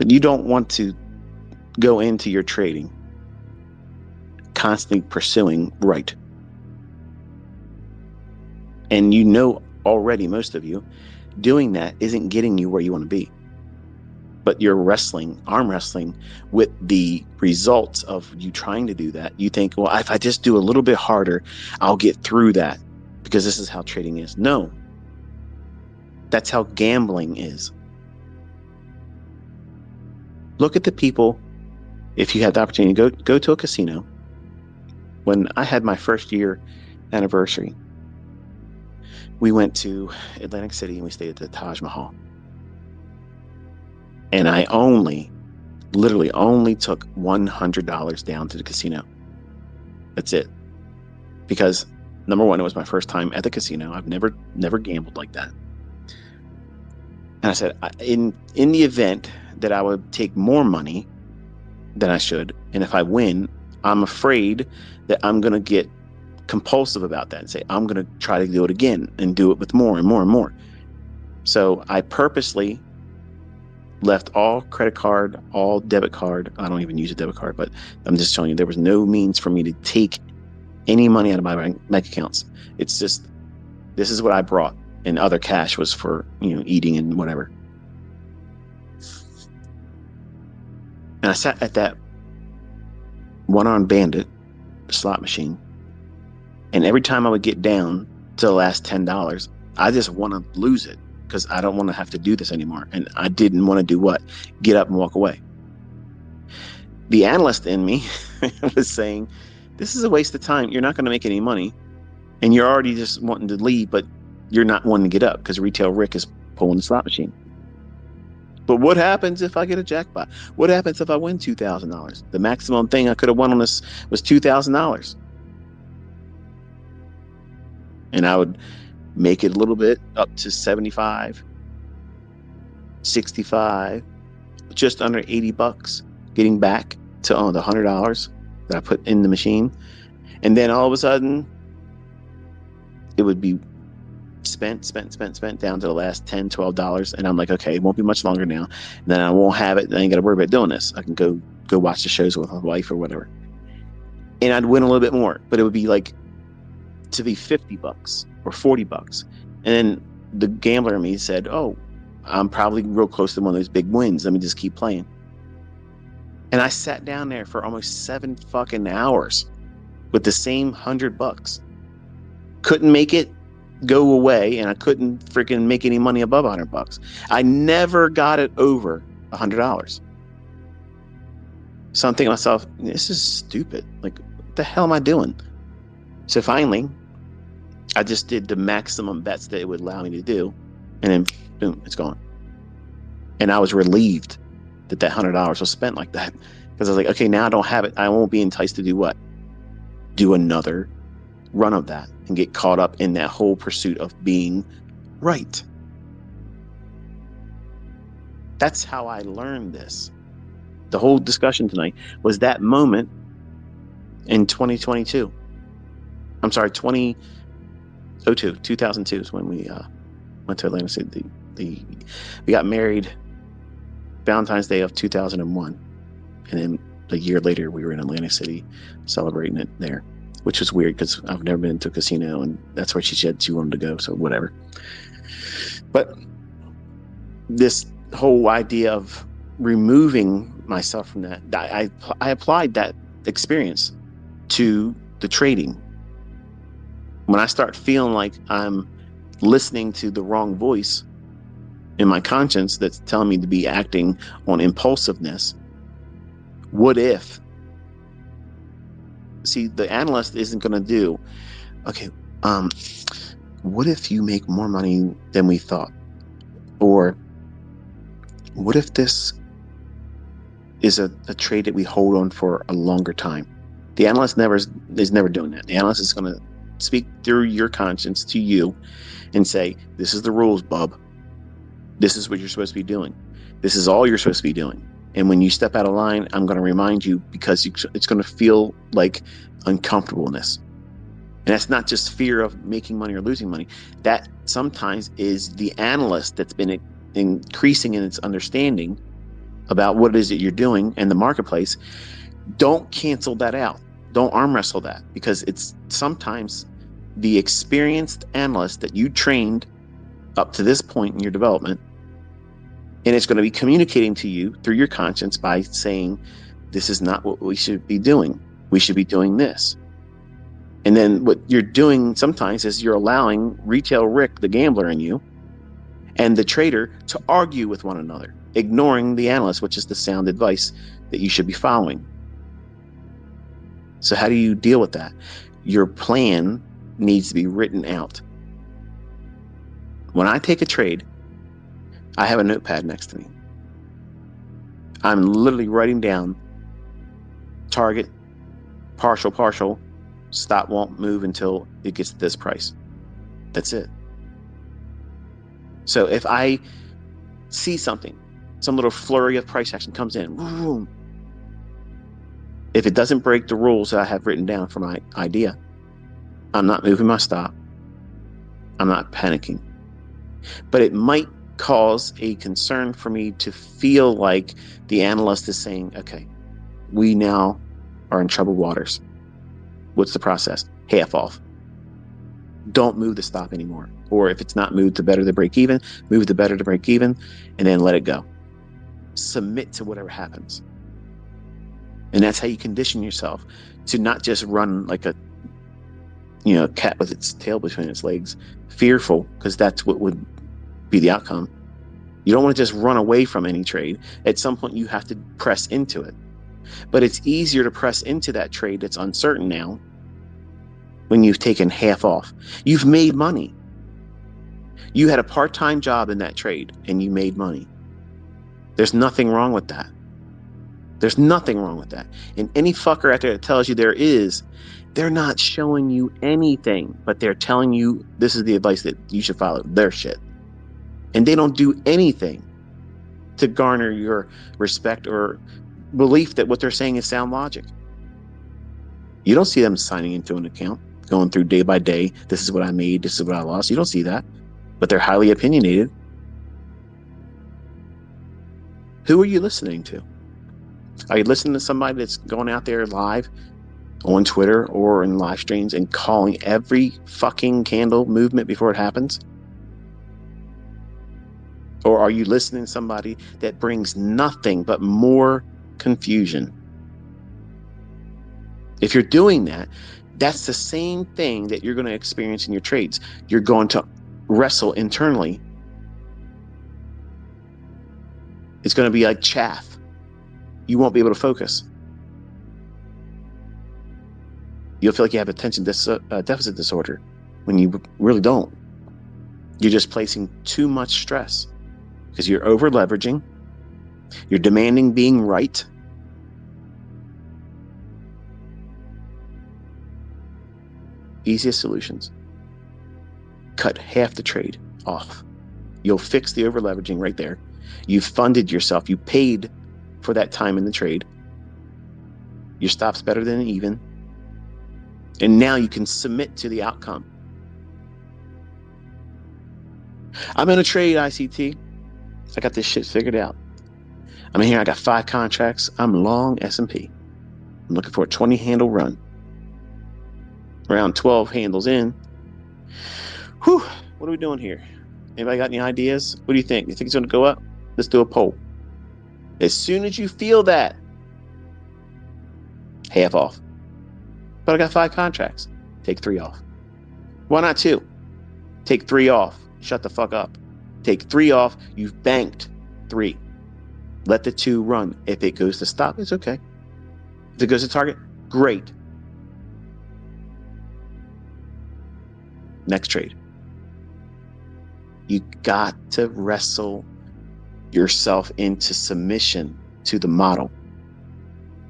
But you don't want to go into your trading constantly pursuing right. And you know already, most of you, doing that isn't getting you where you want to be. But you're arm wrestling with the results of you trying to do that. You think, well, if I just do a little bit harder, I'll get through that, because this is how trading is. No, that's how gambling is. Look at the people. If you had the opportunity, go to a casino. When I had my first year anniversary, we went to Atlantic City and we stayed at the Taj Mahal. And I literally only took $100 down to the casino. That's it. Because number one, it was my first time at the casino. I've never gambled like that. And I said, in the event that I would take more money than I should, and if I win, I'm afraid that I'm going to get compulsive about that and say, I'm going to try to do it again and do it with more and more and more. So I purposely left all credit card, all debit card. I don't even use a debit card, but I'm just telling you, there was no means for me to take any money out of my bank accounts. It's just, this is what I brought, and other cash was for, eating and whatever. And I sat at that one-armed bandit slot machine, and every time I would get down to the last $10, I just want to lose it, because I don't want to have to do this anymore. And I didn't want to do what? Get up and walk away. The analyst in me was saying, this is a waste of time. You're not going to make any money, and you're already just wanting to leave, but you're not wanting to get up because retail Rick is pulling the slot machine. But what happens if I get a jackpot? What happens if I win $2,000? The maximum thing I could have won on this was $2,000. And I would make it a little bit up to 75, 65, just under $80, getting back to the $100 that I put in the machine. And then all of a sudden, it would be spent down to the last $10, $12. And I'm like, okay, it won't be much longer now. And then I won't have it. I ain't got to worry about doing this. I can go watch the shows with my wife or whatever. And I'd win a little bit more, but it would be like to be $50 or $40. And then the gambler in me said, oh, I'm probably real close to one of those big wins. Let me just keep playing. And I sat down there for almost 7 fucking hours with the same $100. Couldn't make it go away, and I couldn't freaking make any money above $100. I never got it over $100. So I'm thinking to myself, this is stupid. Like, what the hell am I doing? So finally, I just did the maximum bets that it would allow me to do, and then boom, it's gone. And I was relieved that $100 was spent like that, because I was like, okay, now I don't have it. I won't be enticed to do what? Do another run of that and get caught up in that whole pursuit of being right. That's how I learned this. The whole discussion tonight was that moment in 2022. I'm sorry, 2002 is when we went to Atlantic City. We got married Valentine's Day of 2001, and then a year later we were in Atlantic City celebrating it there, which was weird because I've never been to a casino, and that's where she said she wanted to go, so whatever. But this whole idea of removing myself from that, I applied that experience to the trading. When I start feeling like I'm listening to the wrong voice in my conscience that's telling me to be acting on impulsiveness, what if? See, the analyst isn't going to do, okay, what if you make more money than we thought? Or what if this is a trade that we hold on for a longer time? The analyst is never doing that. The analyst is going to speak through your conscience to you and say, this is the rules, bub. This is what you're supposed to be doing. This is all you're supposed to be doing. And when you step out of line, I'm going to remind you, because it's going to feel like uncomfortableness. And that's not just fear of making money or losing money. That sometimes is the analyst that's been increasing in its understanding about what it is that you're doing in the marketplace, don't cancel that out. Don't arm wrestle that, because it's sometimes the experienced analyst that you trained up to this point in your development, and it's going to be communicating to you through your conscience by saying, this is not what we should be doing. We should be doing this. And then what you're doing sometimes is you're allowing retail Rick, the gambler in you, and the trader to argue with one another, ignoring the analyst, which is the sound advice that you should be following. So how do you deal with that? Your plan needs to be written out. When I take a trade, I have a notepad next to me. I'm literally writing down target, partial, stop won't move until it gets to this price. That's it. So if I see something, some little flurry of price action comes in, boom. If it doesn't break the rules that I have written down for my idea, I'm not moving my stop. I'm not panicking. But it might cause a concern for me to feel like the analyst is saying, okay, we now are in troubled waters. What's the process? Half off. Don't move the stop anymore. Or if it's not moved to better the break even, move the better to break even, and then let it go. Submit to whatever happens. And that's how you condition yourself to not just run like a cat with its tail between its legs, fearful, because that's what would be the outcome. You don't want to just run away from any trade. At some point, you have to press into it. But it's easier to press into that trade that's uncertain now when you've taken half off. You've made money. You had a part-time job in that trade and you made money. There's nothing wrong with that. There's nothing wrong with that. And any fucker out there that tells you there is, they're not showing you anything, but they're telling you this is the advice that you should follow. Their shit. And they don't do anything to garner your respect or belief that what they're saying is sound logic. You don't see them signing into an account, going through day by day. This is what I made. This is what I lost. You don't see that, but they're highly opinionated. Who are you listening to? Are you listening to somebody that's going out there live on Twitter or in live streams and calling every fucking candle movement before it happens? Or are you listening to somebody that brings nothing but more confusion? If you're doing that, that's the same thing that you're going to experience in your trades. You're going to wrestle internally. It's going to be like chaff. You won't be able to focus. You'll feel like you have attention deficit disorder when you really don't. You're just placing too much stress because you're over leveraging. You're demanding being right. Easiest solutions. Cut half the trade off. You'll fix the over leveraging right there. You've funded yourself. You paid for that time in the trade. Your stop's better than even. And now you can submit to the outcome. I'm in a trade, ICT. I got this shit figured out. I'm in here. I got 5 contracts. I'm long S&P. I'm looking for a 20 handle run. Around 12 handles in. Whew. What are we doing here? Anybody got any ideas? What do you think? You think it's going to go up? Let's do a poll. As soon as you feel that, half off. But I got 5 contracts. Take 3 off. Why not 2? Take 3 off. Shut the fuck up. Take 3 off. You've banked 3. Let the 2 run. If it goes to stop, it's okay. If it goes to target, great. Next trade. You got to wrestle yourself into submission to the model.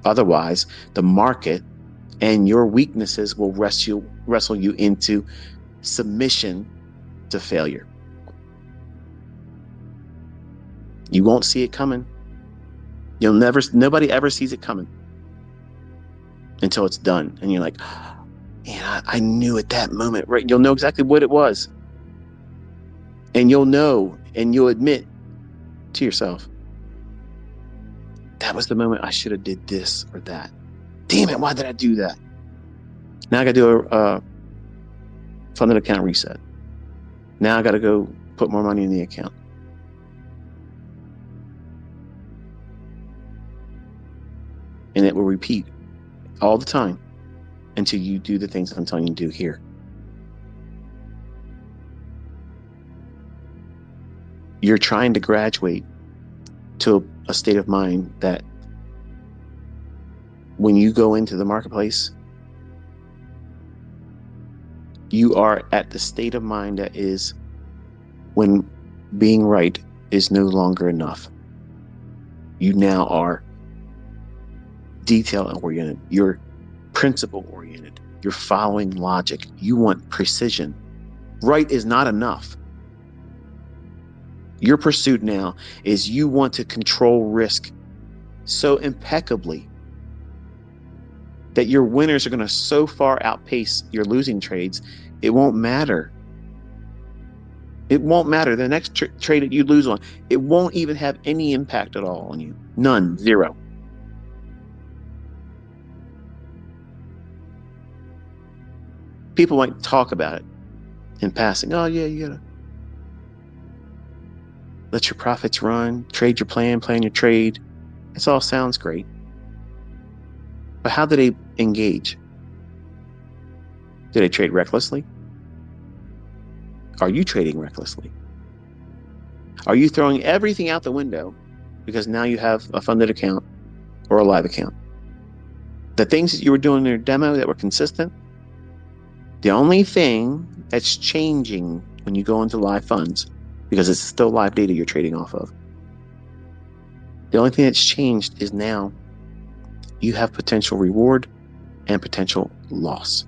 Otherwise, the market and your weaknesses will wrestle you into submission to failure. You won't see it coming. Nobody ever sees it coming until it's done. And you're like, man, I knew at that moment, right? You'll know exactly what it was. And you'll know, and you'll admit to yourself, that was the moment I should have did this or that. Damn it, why did I do that? Now I got to do a funded account reset. Now I got to go put more money in the account. And it will repeat all the time until you do the things I'm telling you to do here. You're trying to graduate to a state of mind that when you go into the marketplace, you are at the state of mind that is when being right is no longer enough. You now are detail oriented. You're principle oriented. You're following logic. You want precision. Right is not enough. Your pursuit now is you want to control risk so impeccably that your winners are going to so far outpace your losing trades, it won't matter. It won't matter. The next trade that you lose on, it won't even have any impact at all on you. None. Zero. People might talk about it in passing. Oh, yeah, you got to let your profits run, trade your plan your trade. This all sounds great. But how do they engage? Do they trade recklessly? Are you trading recklessly? Are you throwing everything out the window because now you have a funded account or a live account? The things that you were doing in your demo that were consistent, the only thing that's changing when you go into live funds, because it's still live data you're trading off of, the only thing that's changed is now you have potential reward and potential loss.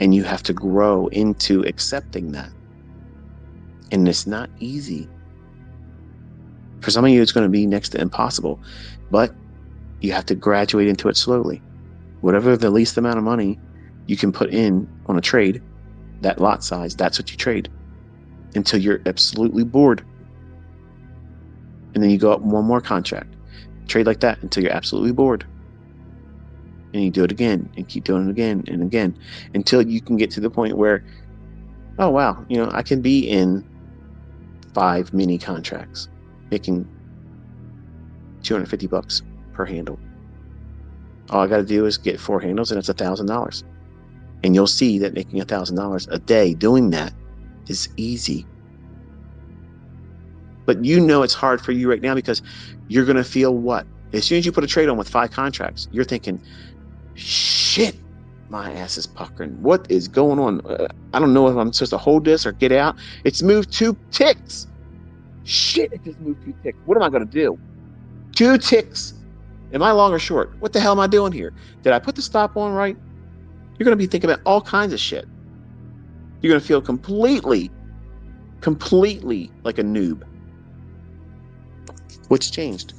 And you have to grow into accepting that. And it's not easy. For some of you, it's going to be next to impossible, but you have to graduate into it slowly. Whatever the least amount of money you can put in on a trade, that lot size, that's what you trade until you're absolutely bored. And then you go up one more contract, trade like that until you're absolutely bored. And you do it again and keep doing it again and again until you can get to the point where, oh, wow, I can be in 5 mini contracts making $250 per handle. All I got to do is get 4 handles and it's $1,000. And you'll see that making $1,000 a day doing that is easy. But it's hard for you right now because you're going to feel what? As soon as you put a trade on with 5 contracts, you're thinking, shit, my ass is puckering. What is going on? I don't know if I'm supposed to hold this or get out. It's moved 2 ticks. Shit, it just moved 2 ticks. What am I going to do? 2 ticks. Am I long or short? What the hell am I doing here? Did I put the stop on right? You're going to be thinking about all kinds of shit. You're going to feel completely like a noob. What's changed?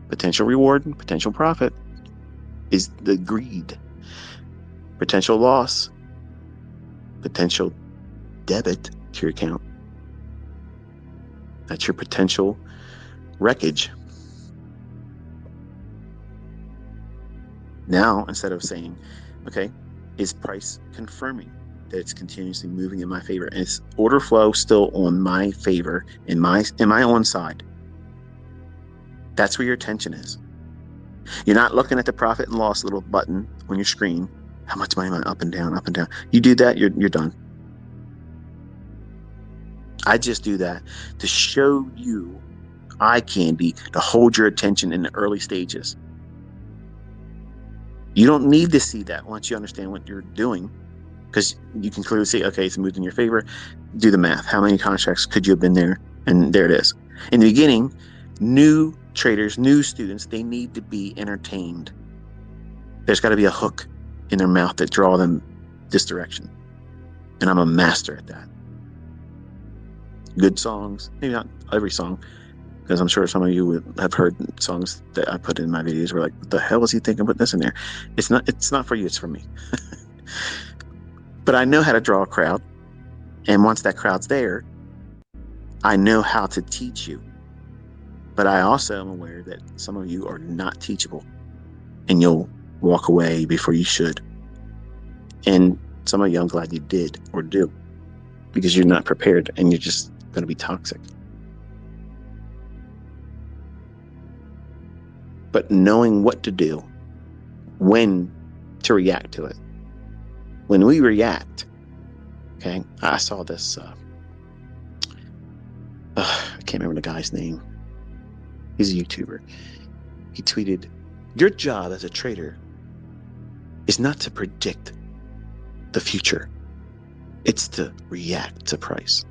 Potential reward and potential profit is the greed. Potential loss, potential debit to your account. That's your potential wreckage. Now, instead of saying, okay, is price confirming that it's continuously moving in my favor? And is order flow still on my favor, in my own side? That's where your attention is. You're not looking at the profit and loss little button on your screen. How much money am I up and down, up and down? You do that, you're done. I just do that to show you eye candy, to hold your attention in the early stages. You don't need to see that once you understand what you're doing, because you can clearly see, okay, it's moved in your favor. Do the math. How many contracts could you have been there? And there it is. In the beginning, new traders, new students, they need to be entertained. There's got to be a hook in their mouth that draw them this direction. And I'm a master at that. Good songs, maybe not every song, because I'm sure some of you would have heard songs that I put in my videos where like, what the hell is he thinking putting this in there? It's not for you, it's for me. But I know how to draw a crowd. And once that crowd's there, I know how to teach you. But I also am aware that some of you are not teachable and you'll walk away before you should. And some of you, I'm glad you did or do, because you're not prepared and you're just going to be toxic. But knowing what to do, when to react to it. When we react, okay, I saw this, I can't remember the guy's name. He's a YouTuber. He tweeted, "Your job as a trader is not to predict the future. It's to react to price."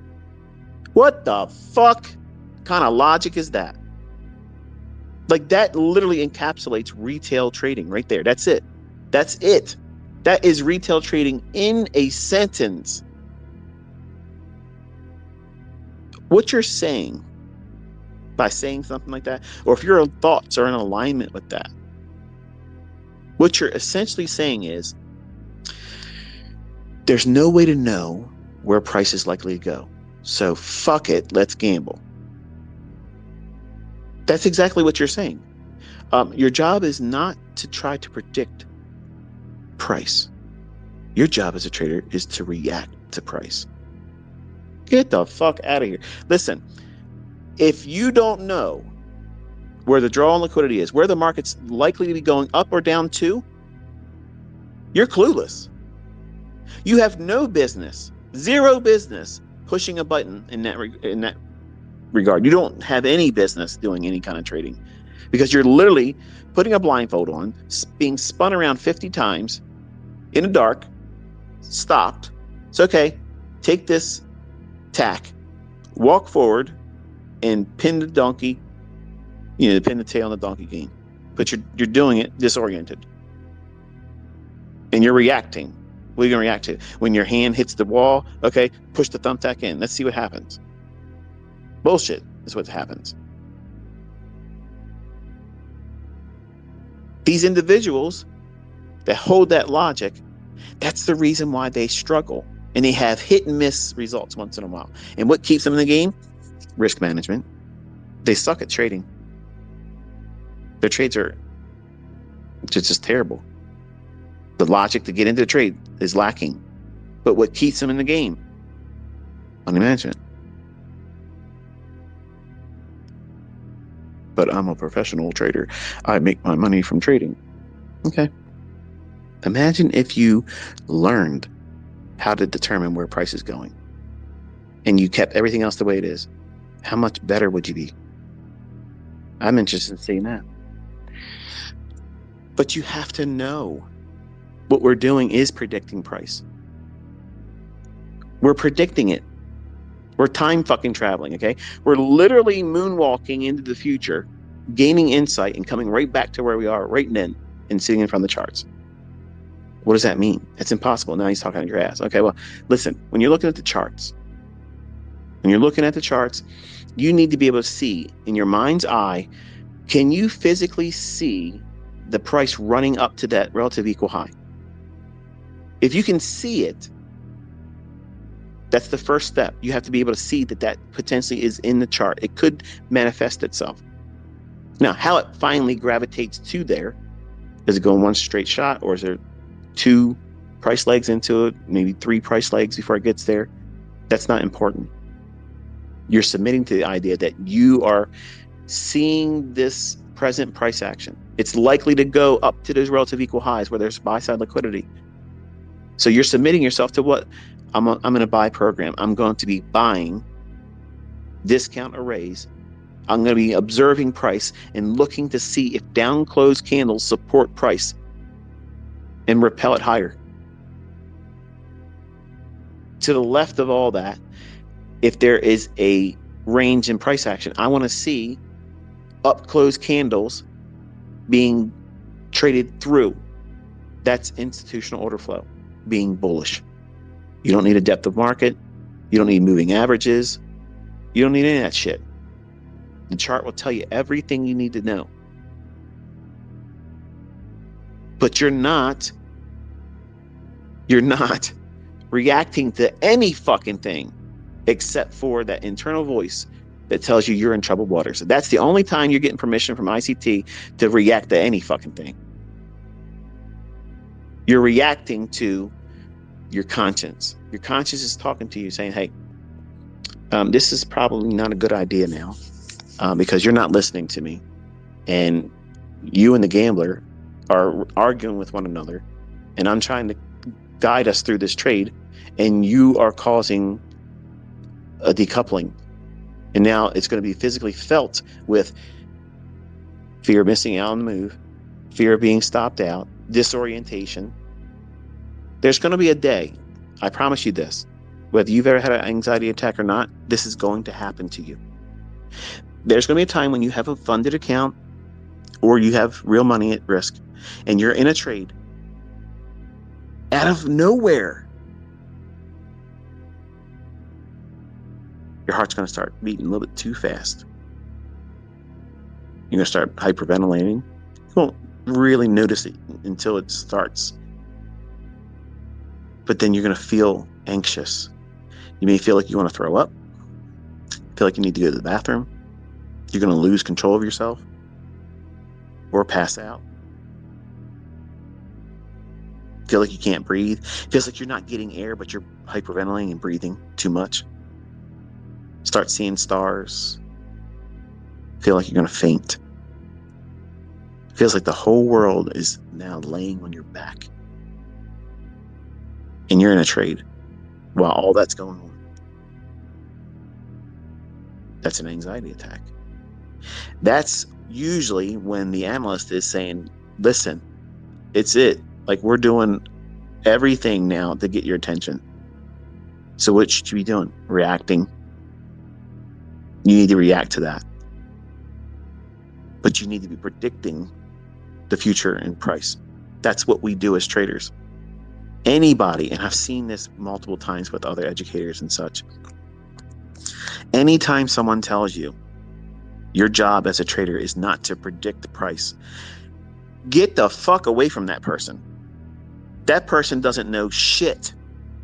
What the fuck kind of logic is that? Like, that literally encapsulates retail trading right there. That's it. That's it. That is retail trading in a sentence. What you're saying by saying something like that, or if your thoughts are in alignment with that, what you're essentially saying is, there's no way to know where price is likely to go. So fuck it, let's gamble. That's exactly what you're saying. Your job is not to try to predict price. Your job as a trader is to react to price. Get the fuck out of here. Listen, if you don't know where the draw on liquidity is, where the market's likely to be going up or down to, you're clueless. You have no business, zero business, pushing a button in that regard. You don't have any business doing any kind of trading, because you're literally putting a blindfold on, being spun around 50 times in the dark, stopped. It's okay. Take this tack, walk forward, and pin the donkey, pin the tail on the donkey game. But you're doing it disoriented. And you're reacting. What are you going to react to? When your hand hits the wall, okay, push the thumbtack in. Let's see what happens. Bullshit is what happens. These individuals that hold that logic, that's the reason why they struggle. And they have hit and miss results once in a while. And what keeps them in the game? Risk management. They suck at trading. Their trades are just terrible. The logic to get into the trade is lacking. But what keeps them in the game? Money management. But I'm a professional trader. I make my money from trading. Okay. Imagine if you learned how to determine where price is going and you kept everything else the way it is. How much better would you be? I'm interested in seeing that. But you have to know what we're doing is predicting price. We're predicting it. We're time fucking traveling, okay? We're literally moonwalking into the future, gaining insight and coming right back to where we are right then and sitting in front of the charts. What does that mean? It's impossible. Now he's talking out of your ass. Okay, well, listen, when you're looking at the charts, you need to be able to see in your mind's eye, can you physically see the price running up to that relative equal high? If you can see it, that's the first step. You have to be able to see that potentially is in the chart. It could manifest itself. Now, how it finally gravitates to there, does it go in one straight shot, or is there 2 price legs into it, maybe 3 price legs before it gets there? That's not important. You're submitting to the idea that you are seeing this present price action. It's likely to go up to those relative equal highs where there's buy-side liquidity. So you're submitting yourself to what? I'm in a buy program. I'm going to be buying discount arrays. I'm going to be observing price and looking to see if down closed candles support price and repel it higher. To the left of all that, if there is a range in price action, I want to see up closed candles being traded through. That's institutional order flow being bullish. You don't need a depth of market. You don't need moving averages. You don't need any of that shit. The chart will tell you everything you need to know. But you're not reacting to any fucking thing except for that internal voice that tells you you're in troubled waters. That's the only time you're getting permission from ICT to react to any fucking thing. You're reacting to your conscience. Your conscience is talking to you saying, hey, this is probably not a good idea now because you're not listening to me. And you and the gambler are arguing with one another. And I'm trying to guide us through this trade. And you are causing a decoupling. And now it's going to be physically felt with fear of missing out on the move, fear of being stopped out, disorientation. There's going to be a day, I promise you this, whether you've ever had an anxiety attack or not, this is going to happen to you. There's going to be a time when you have a funded account or you have real money at risk and you're in a trade. Out of nowhere, your heart's going to start beating a little bit too fast. You're going to start hyperventilating. You won't really notice it until it starts. But then you're going to feel anxious. You may feel like you want to throw up, feel like you need to go to the bathroom. You're going to lose control of yourself or pass out. Feel like you can't breathe. Feels like you're not getting air, but you're hyperventilating and breathing too much. Start seeing stars. Feel like you're going to faint. Feels like the whole world is now laying on your back. And you're in a trade while all that's going on. That's an anxiety attack. That's usually when the analyst is saying, listen, it's it. Like, we're doing everything now to get your attention. So what should you be doing? Reacting. You need to react to that. But you need to be predicting the future and price. That's what we do as traders. Anybody, and I've seen this multiple times with other educators and such. Anytime someone tells you your job as a trader is not to predict the price, get the fuck away from that person. That person doesn't know shit.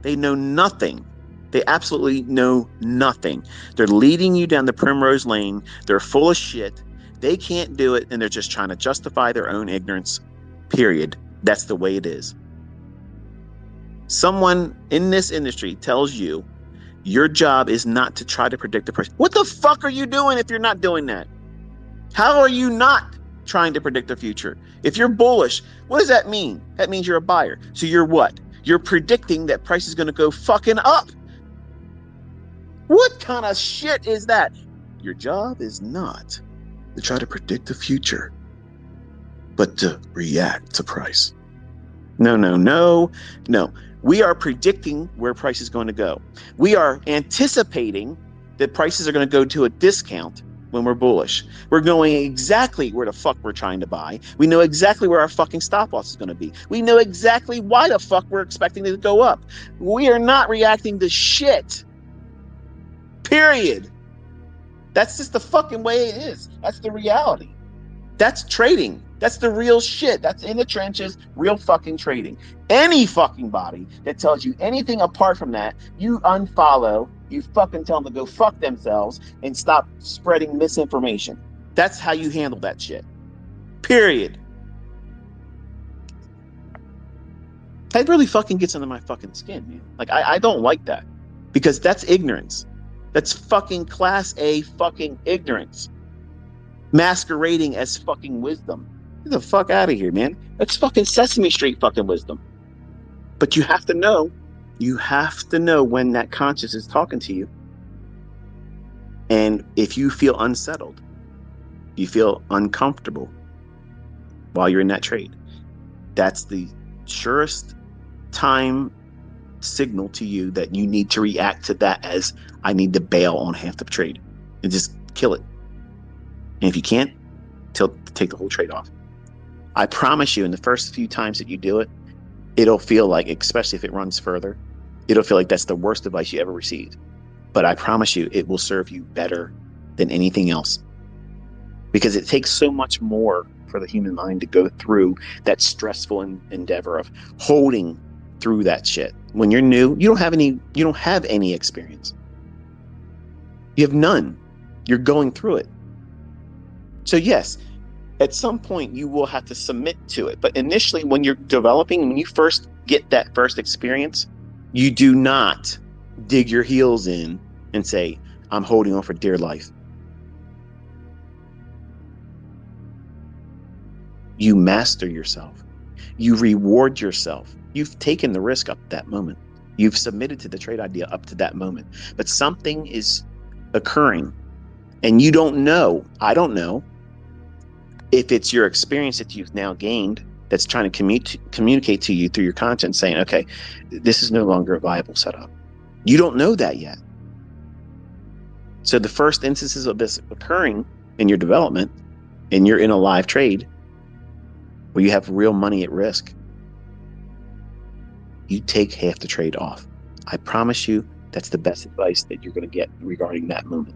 They know nothing. They absolutely know nothing. They're leading you down the primrose lane. They're full of shit. They can't do it, and they're just trying to justify their own ignorance, period. That's the way it is. Someone in this industry tells you your job is not to try to predict the price. What the fuck are you doing if you're not doing that? How are you not trying to predict the future? If you're bullish, what does that mean? That means you're a buyer. So you're what? You're predicting that price is going to go fucking up. What kind of shit is that? Your job is not to try to predict the future, but to react to price. No. We are predicting where price is going to go. We are anticipating that prices are going to go to a discount when we're bullish. We're knowing exactly where the fuck we're trying to buy. We know exactly where our fucking stop loss is going to be. We know exactly why the fuck we're expecting it to go up. We are not reacting to shit. Period. That's just the fucking way it is. That's the reality. That's trading. That's the real shit. That's in the trenches, real fucking trading. Any fucking body that tells you anything apart from that, you unfollow, you fucking tell them to go fuck themselves and stop spreading misinformation. That's how you handle that shit. Period. That really fucking gets under my fucking skin, man. Like, I don't like that because that's ignorance. That's fucking class A fucking ignorance. Masquerading as fucking wisdom. Get the fuck out of here, man. That's fucking Sesame Street fucking wisdom. But you have to know when that conscience is talking to you. And if you feel unsettled, you feel uncomfortable while you're in that trade, that's the surest time signal to you that you need to react to that as I need to bail on half the trade and just kill it. And if you can't, take the whole trade off. I promise you, in the first few times that you do it, it'll feel like, especially if it runs further, it'll feel like that's the worst advice you ever received. But I promise you, it will serve you better than anything else. Because it takes so much more for the human mind to go through that stressful endeavor of holding through that shit. When you're new, you don't have any experience. You have none. You're going through it. So yes, at some point you will have to submit to it. But initially, when you're developing, when you first get that first experience, you do not dig your heels in and say, I'm holding on for dear life. You master yourself. You reward yourself. You've taken the risk up to that moment. You've submitted to the trade idea up to that moment. But something is occurring and you don't know. I don't know if it's your experience that you've now gained that's trying to communicate to you through your content saying, okay, this is no longer a viable setup. You don't know that yet. So the first instances of this occurring in your development, and you're in a live trade where you have real money at risk, you take half the trade off. I promise you that's the best advice that you're going to get regarding that moment.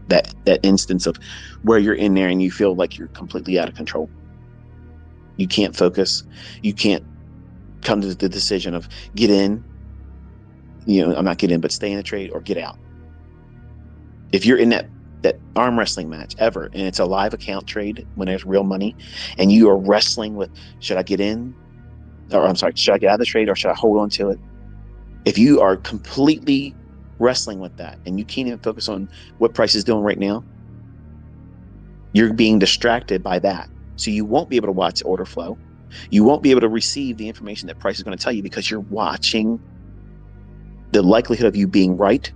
That instance of where you're in there and you feel like you're completely out of control. You can't focus. You can't come to the decision of get in, I'm not get in, but stay in the trade or get out. If you're in that arm wrestling match ever, and it's a live account trade when there's real money and you are wrestling with, should I get in? Or I'm sorry, should I get out of the trade or should I hold on to it? If you are completely wrestling with that and you can't even focus on what price is doing right now, you're being distracted by that. So you won't be able to watch order flow. You won't be able to receive the information that price is going to tell you because you're watching the likelihood of you being right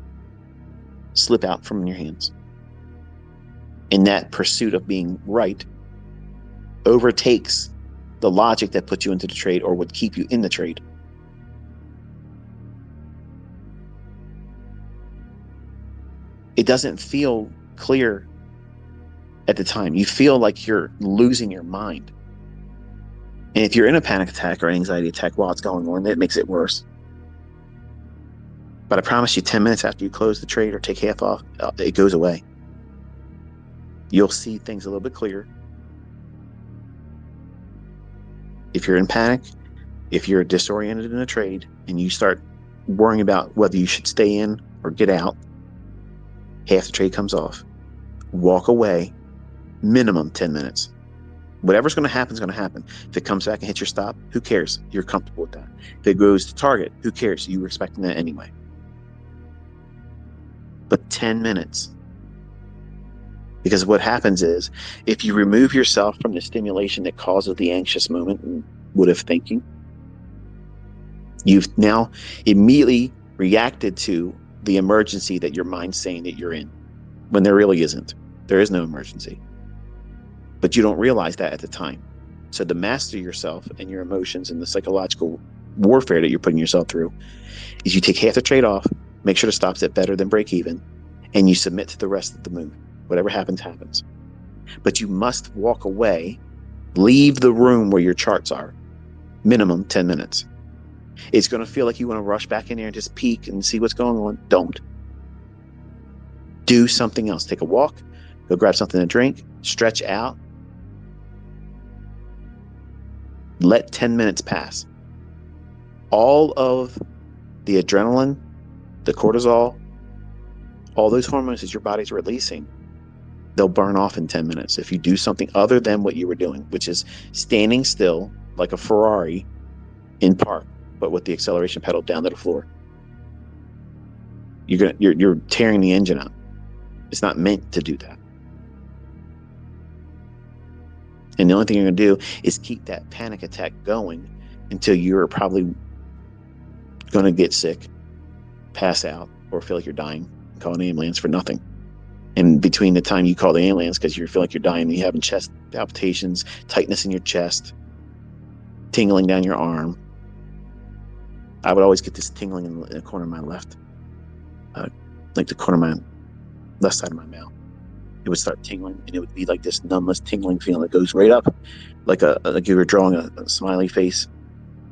slip out from your hands. And that pursuit of being right overtakes the logic that puts you into the trade or would keep you in the trade. It doesn't feel clear at the time. You feel like you're losing your mind. And if you're in a panic attack or an anxiety attack while it's going on, that makes it worse. But I promise you, 10 minutes after you close the trade or take half off, it goes away. You'll see things a little bit clearer. If you're in panic, if you're disoriented in a trade and you start worrying about whether you should stay in or get out, half the trade comes off. Walk away, minimum 10 minutes. Whatever's going to happen is going to happen. If it comes back and hits your stop, who cares? You're comfortable with that. If it goes to target, who cares? You were expecting that anyway. But 10 minutes. Because what happens is, if you remove yourself from the stimulation that causes the anxious moment and would-have thinking, you've now immediately reacted to the emergency that your mind's saying that you're in, when there really isn't. There is no emergency. But you don't realize that at the time. So to master yourself and your emotions and the psychological warfare that you're putting yourself through is you take half the trade off, make sure the stop's at better than break even, and you submit to the rest of the move. Whatever happens, happens. But you must walk away, leave the room where your charts are, minimum 10 minutes. It's going to feel like you want to rush back in there and just peek and see what's going on. Don't. Do something else. Take a walk, go grab something to drink, stretch out. Let 10 minutes pass. All of the adrenaline, the cortisol, all those hormones that your body's releasing, they'll burn off in 10 minutes if you do something other than what you were doing, which is standing still like a Ferrari in park, but with the acceleration pedal down to the floor. You're tearing the engine up. It's not meant to do that. And the only thing you're going to do is keep that panic attack going until you're probably going to get sick, pass out, or feel like you're dying, and call an ambulance for nothing. And between the time you call the ambulance because you feel like you're dying, you're having chest palpitations, tightness in your chest, tingling down your arm. I would always get this tingling in the corner of my left, like the corner of my left side of my mouth. It would start tingling, and it would be like this numbness, tingling feeling that goes right up, like you were drawing a smiley face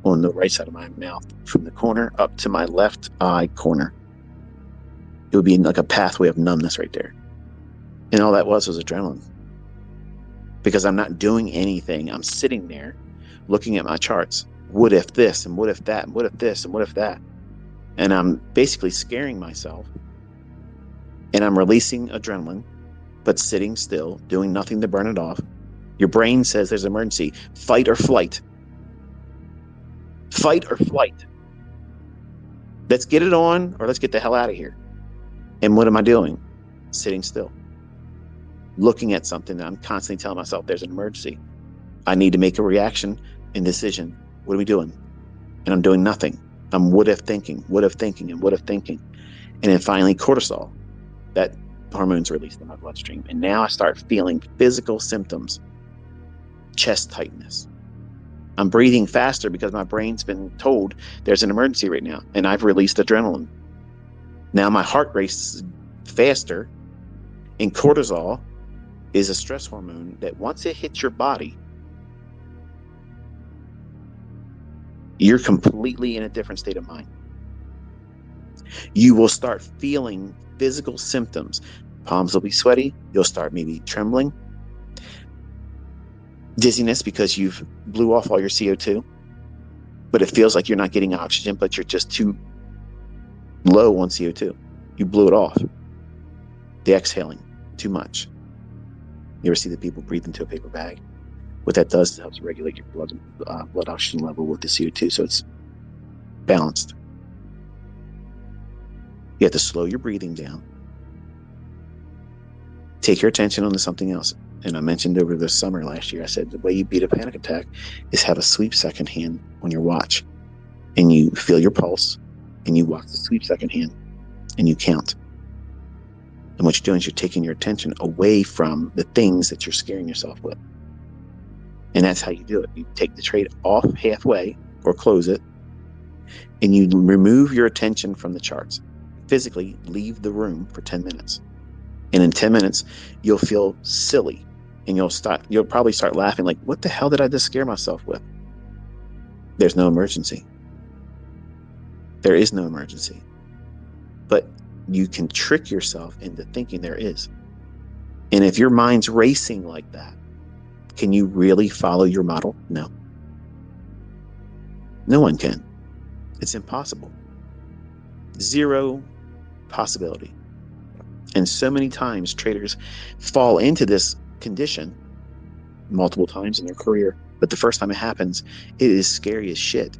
on the right side of my mouth, from the corner up to my left eye corner. It would be like a pathway of numbness right there. And all that was adrenaline. Because I'm not doing anything. I'm sitting there looking at my charts. What if this, and what if that, and what if this, and what if that? And I'm basically scaring myself. And I'm releasing adrenaline. but sitting still, doing nothing to burn it off. Your brain says there's an emergency. Fight or flight. Fight or flight. Let's get it on, or let's get the hell out of here. And what am I doing? Sitting still. Looking at something that I'm constantly telling myself there's an emergency. I need to make a reaction and decision. What are we doing? And I'm doing nothing. I'm what if thinking, and what if thinking. And then finally cortisol. That hormone's released in my bloodstream. And now I start feeling physical symptoms. Chest tightness. I'm breathing faster because my brain's been told there's an emergency right now. And I've released adrenaline. Now my heart races faster. And cortisol is a stress hormone that once it hits your body, you're completely in a different state of mind. You will start feeling physical symptoms. Palms will be sweaty. You'll start maybe trembling. Dizziness because you've blew off all your CO2. But it feels like you're not getting oxygen, but you're just too low on CO2. You blew it off. The exhaling, too much. You ever see the people breathe into a paper bag? What that does is it helps regulate your blood oxygen level with the CO2, so it's balanced. You have to slow your breathing down. Take your attention onto something else. And I mentioned over the summer last year, I said the way you beat a panic attack is have a sweep second hand on your watch. And you feel your pulse, and you watch the sweep second hand, and you count. And what you're doing is you're taking your attention away from the things that you're scaring yourself with. And that's how you do it. You take the trade off halfway or close it, and you remove your attention from the charts. Physically leave the room for 10 minutes. And in 10 minutes, you'll feel silly, and you'll probably start laughing like, what the hell did I just scare myself with? There's no emergency. There is no emergency. But you can trick yourself into thinking there is. And if your mind's racing like that, can you really follow your model? No. No one can. It's impossible. Zero possibility. And so many times traders fall into this condition multiple times in their career, but the first time it happens, it is scary as shit.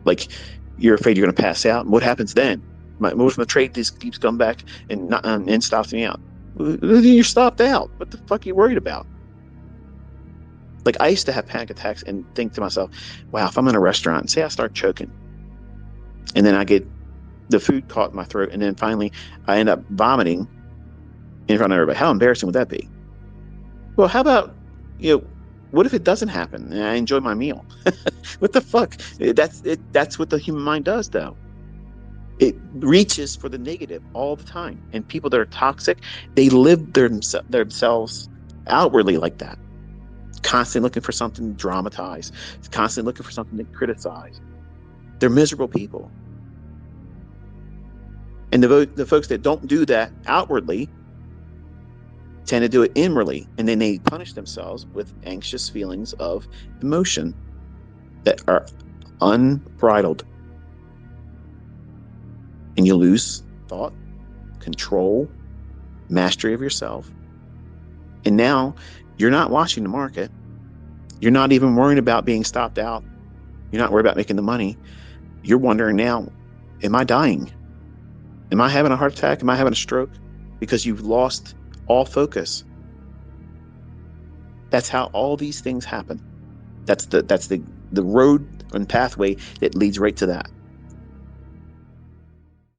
Like, you're afraid you're going to pass out. And what happens then? What if my trade just keeps coming back and stops me out? You're stopped out. What the fuck are you worried about? Like, I used to have panic attacks and think to myself, wow, if I'm in a restaurant, say I start choking, and then I get the food caught in my throat, and then finally I end up vomiting in front of everybody. How embarrassing would that be? Well, how about, what if it doesn't happen and I enjoy my meal? What the fuck? That's what the human mind does, though. It reaches for the negative all the time. And people that are toxic, they live themselves outwardly like that. Constantly looking for something to dramatize. Constantly looking for something to criticize. They're miserable people. And the folks that don't do that outwardly tend to do it inwardly. And then they punish themselves with anxious feelings of emotion that are unbridled. And you lose thought, control, mastery of yourself. And now you're not watching the market. You're not even worrying about being stopped out. You're not worried about making the money. You're wondering now, am I dying? Am I having a heart attack? Am I having a stroke? Because you've lost all focus. That's how all these things happen. That's the road and pathway that leads right to that.